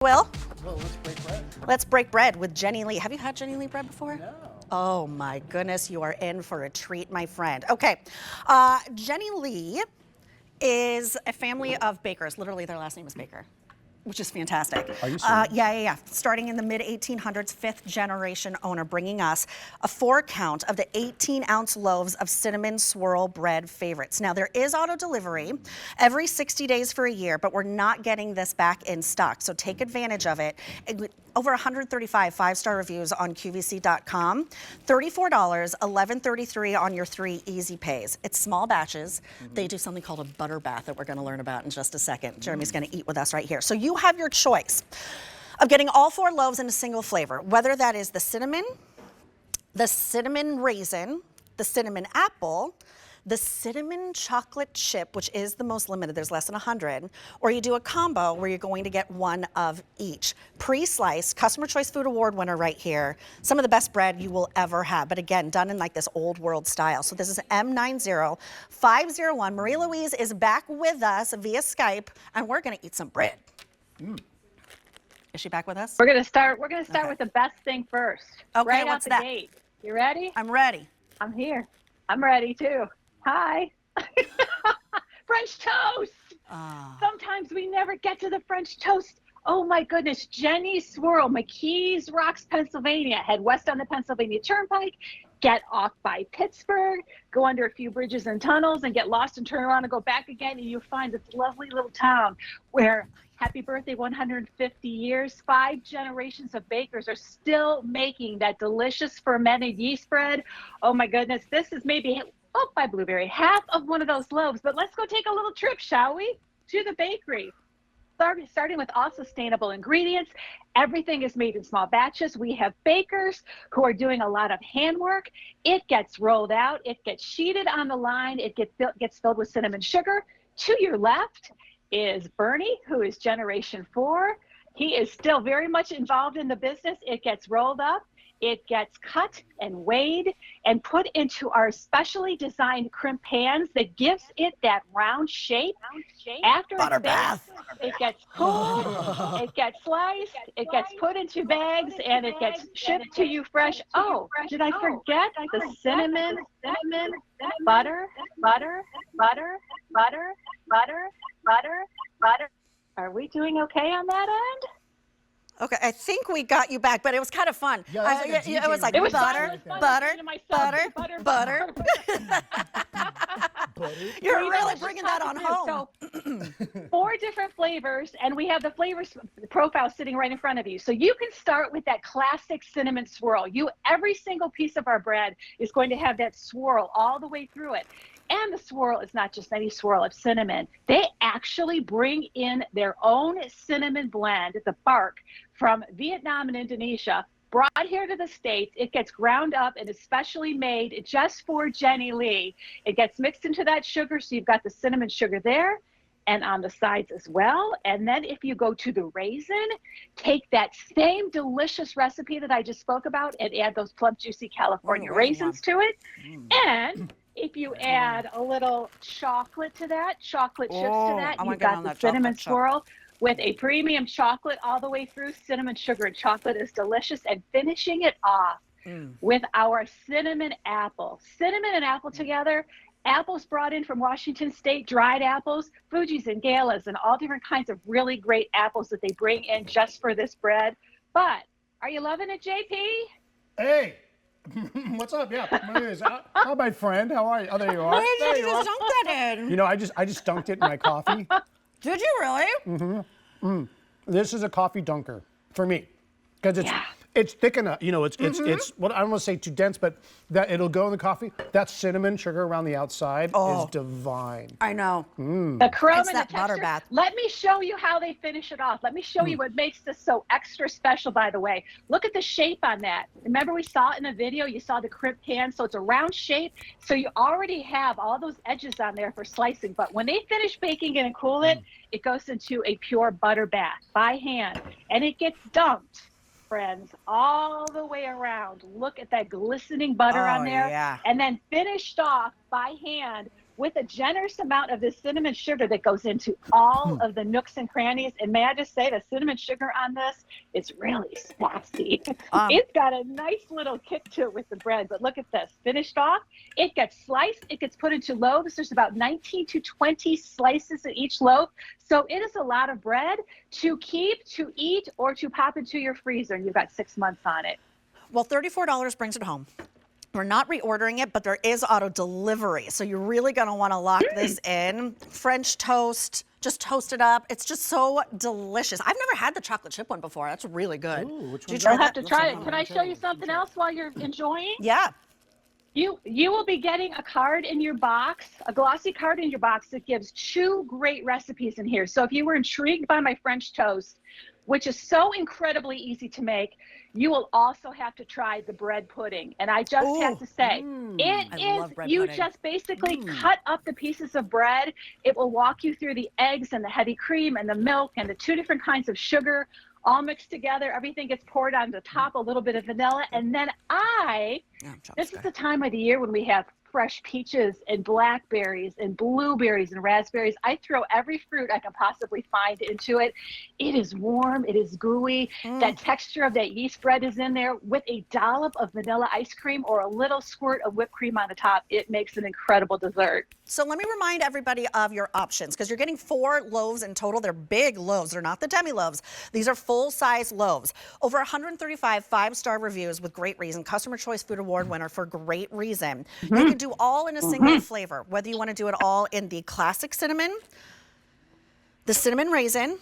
Will? Well, let's break bread. Let's break bread with Jenny Lee. Have you had Jenny Lee bread before? No. Oh my goodness, you are in for a treat, my friend. Okay, Jenny Lee is a family of bakers. Literally, their last name is Baker, which is fantastic. Are you serious? Yeah. Starting in the mid-1800s, fifth generation owner bringing us a 4-count of the 18-ounce loaves of cinnamon swirl bread favorites. Now, there is auto delivery every 60 days for a year, but we're not getting this back in stock, so take advantage of it. Over 135 5-star reviews on QVC.com. $34, $11.33 on your 3 easy pays. It's small batches. They do something called a butter bath that we're going to learn about in just a second. Jeremy's going to eat with us right here. So you have your choice of getting all 4 loaves in a single flavor, whether that is the cinnamon raisin, the cinnamon apple, the cinnamon chocolate chip, which is the most limited, there's less than 100, or you do a combo where you're going to get one of each. Pre-sliced, Customer Choice Food Award winner right here. Some of the best bread you will ever have, but again, done in like this old world style. So this is M90501. Marie Louise is back with us via Skype, and we're gonna eat some bread. Is she back with us? We're gonna start with the best thing first. Okay, right what's out the that? gate. You ready? I'm ready. I'm here. I'm ready too. Hi. French toast. Sometimes we never get to the French toast. Oh my goodness. Jenny Swirl, McKees Rocks, Pennsylvania. Head west on the Pennsylvania Turnpike. Get off by Pittsburgh. Go under a few bridges and tunnels and get lost and turn around and go back again. And you'll find this lovely little town where happy birthday, 150 years. 5 generations of bakers are still making that delicious fermented yeast bread. Oh my goodness, this is maybe, oh, by Blueberry, half of one of those loaves. But let's go take a little trip, shall we? To the bakery. Starting with all sustainable ingredients. Everything is made in small batches. We have bakers who are doing a lot of handwork. It gets rolled out. It gets sheeted on the line. It gets filled with cinnamon sugar. To your left is Bernie, who is generation 4. He is still very much involved in the business. It gets rolled up, it gets cut and weighed and put into our specially designed crimp pans that gives it that round shape. After Butter it's baked, bath. it gets cooled, it gets sliced, it gets put into bags, and it gets shipped to you fresh. Oh, did I forget the cinnamon, butter. Are we doing okay on that end? Okay, I think we got you back, but it was kind of fun. Yeah, that's like a it was like DJ butter, fun. butter, butter, butter. You're really bringing that on home. So 4 different flavors, and we have the flavors profile sitting right in front of you. So you can start with that classic cinnamon swirl. Every single piece of our bread is going to have that swirl all the way through it. And the swirl is not just any swirl of cinnamon. They actually bring in their own cinnamon blend, the bark, from Vietnam and Indonesia, brought here to the States. It gets ground up and is specially made just for Jenny Lee. It gets mixed into that sugar, so you've got the cinnamon sugar there and on the sides as well. And then if you go to the raisin, take that same delicious recipe that I just spoke about and add those plump, juicy California raisins to it. And if you add a little chocolate to that, chocolate chips to that, you've got the cinnamon swirl with a premium chocolate all the way through. Cinnamon, sugar, and chocolate is delicious. And finishing it off with our cinnamon apple. Cinnamon and apple together. Apples brought in from Washington State, dried apples, Fuji's and Galas, and all different kinds of really great apples that they bring in just for this bread. But are you loving it, JP? Hey. What's up? Yeah. Hi, my friend. How are you? Oh, there you are. Where did you are. dunk that in? You know, I just dunked it in my coffee. Did you really? This is a coffee dunker for me because it's thick enough. You know, it's what I don't want to say too dense, but that it'll go in the coffee. That cinnamon sugar around the outside is divine. I know. The crumb and the that butter texture. bath. Let me show you how they finish it off. Let me show you what makes this so extra special, by the way. Look at the shape on that. Remember we saw it in the video, you saw the crimp pan, so it's a round shape. So you already have all those edges on there for slicing, but when they finish baking it and cool it, it goes into a pure butter bath by hand, and it gets dumped, friends, all the way around. Look at that glistening butter on there. Yeah. And then finished off by hand with a generous amount of this cinnamon sugar that goes into all of the nooks and crannies. And may I just say, the cinnamon sugar on this is really spicy. It's got a nice little kick to it with the bread. But look at this. Finished off, it gets sliced. It gets put into loaves. There's about 19 to 20 slices in each loaf. So it is a lot of bread to keep, to eat, or to pop into your freezer. And you've got 6 months on it. Well, $34 brings it home. We're not reordering it, but there is auto delivery. So you're really gonna wanna lock this in. French toast, just toast it up. It's just so delicious. I've never had the chocolate chip one before. That's really good. Ooh, which Did you one's try You'll that? have to try it. Can I show you something else while you're enjoying? Yeah. You will be getting a card in your box, a glossy card in your box that gives 2 great recipes in here. So if you were intrigued by my French toast, which is so incredibly easy to make, you will also have to try the bread pudding. And I just have to say, you just basically cut up the pieces of bread. It will walk you through the eggs and the heavy cream and the milk and the 2 different kinds of sugar all mixed together. Everything gets poured on the top, a little bit of vanilla. And then this is the time of the year when we have fresh peaches and blackberries and blueberries and raspberries. I throw every fruit I can possibly find into it. It is warm, it is gooey. That texture of that yeast bread is in there with a dollop of vanilla ice cream or a little squirt of whipped cream on the top. It makes an incredible dessert. So let me remind everybody of your options, because you're getting 4 loaves in total. They're big loaves. They're not the demi loaves. These are full-size loaves. Over 135 5-star reviews with great reason. Customer Choice Food Award winner for great reason. You can do all in a single flavor, whether you want to do it all in the classic cinnamon, the cinnamon raisin,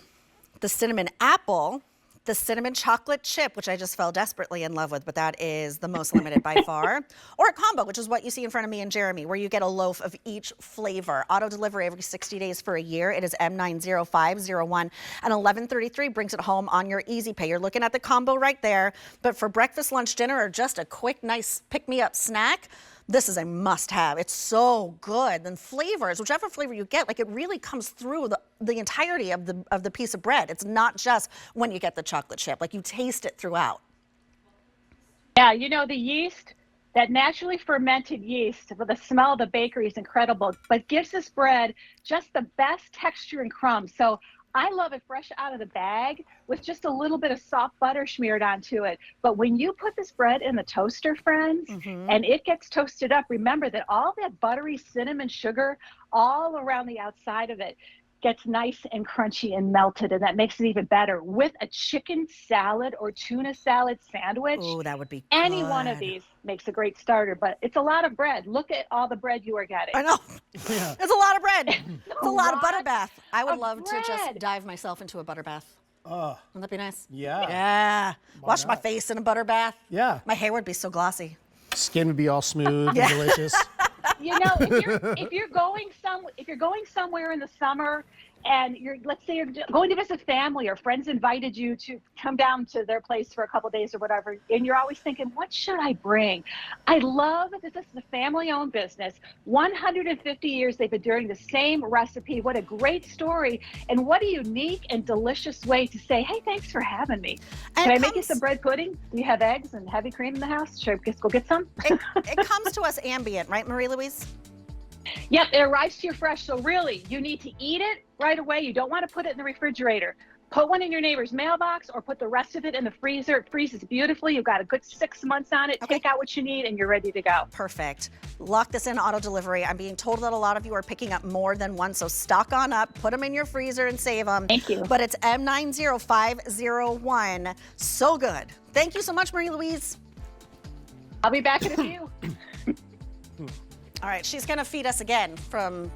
the cinnamon apple, the cinnamon chocolate chip, which I just fell desperately in love with, but that is the most limited by far, or a combo, which is what you see in front of me and Jeremy, where you get a loaf of each flavor. Auto delivery every 60 days for a year. It is M90501, and 1133 brings it home on your Easy Pay. You're looking at the combo right there, but for breakfast, lunch, dinner, or just a quick, nice pick-me-up snack, this is a must-have. It's so good. And flavors, whichever flavor you get, like it really comes through the entirety of the piece of bread. It's not just when you get the chocolate chip. Like you taste it throughout. Yeah, you know, the yeast, that naturally fermented yeast, the smell of the bakery is incredible, but gives this bread just the best texture and crumbs. So I love it fresh out of the bag with just a little bit of soft butter smeared onto it. But when you put this bread in the toaster, friends, and it gets toasted up, remember that all that buttery cinnamon sugar all around the outside of it gets nice and crunchy and melted, and that makes it even better with a chicken salad or tuna salad sandwich. Oh, that would be good. Any one of these makes a great starter, but it's a lot of bread. Look at all the bread you are getting. I know. Yeah. It's a lot of bread. It's a lot of butter bath. I would love to just bread. dive myself into a butter bath. Wouldn't that be nice? Yeah. Yeah. Wash my not? face in a butter bath. Yeah. My hair would be so glossy. Skin would be all smooth and delicious. You know, if you're going somewhere in the summer and let's say you're going to visit family or friends invited you to come down to their place for a couple of days or whatever, and you're always thinking, what should I bring? I love that this is a family-owned business. 150 years they've been doing the same recipe. What a great story, and what a unique and delicious way to say, hey, thanks for having me. Can I make you some bread pudding? Do you have eggs and heavy cream in the house? Should I go get some? It comes to us ambient, right, Marie Louise? Yep, it arrives to you fresh. So really, you need to eat it right away. You don't want to put it in the refrigerator. Put one in your neighbor's mailbox or put the rest of it in the freezer. It freezes beautifully. You've got a good 6 months on it. Okay. Take out what you need and you're ready to go. Perfect. Lock this in, auto delivery. I'm being told that a lot of you are picking up more than one, so stock on up, put them in your freezer and save them. Thank you. But it's M90501. So good. Thank you so much, Marie Louise. I'll be back in a few. All right, she's gonna feed us again from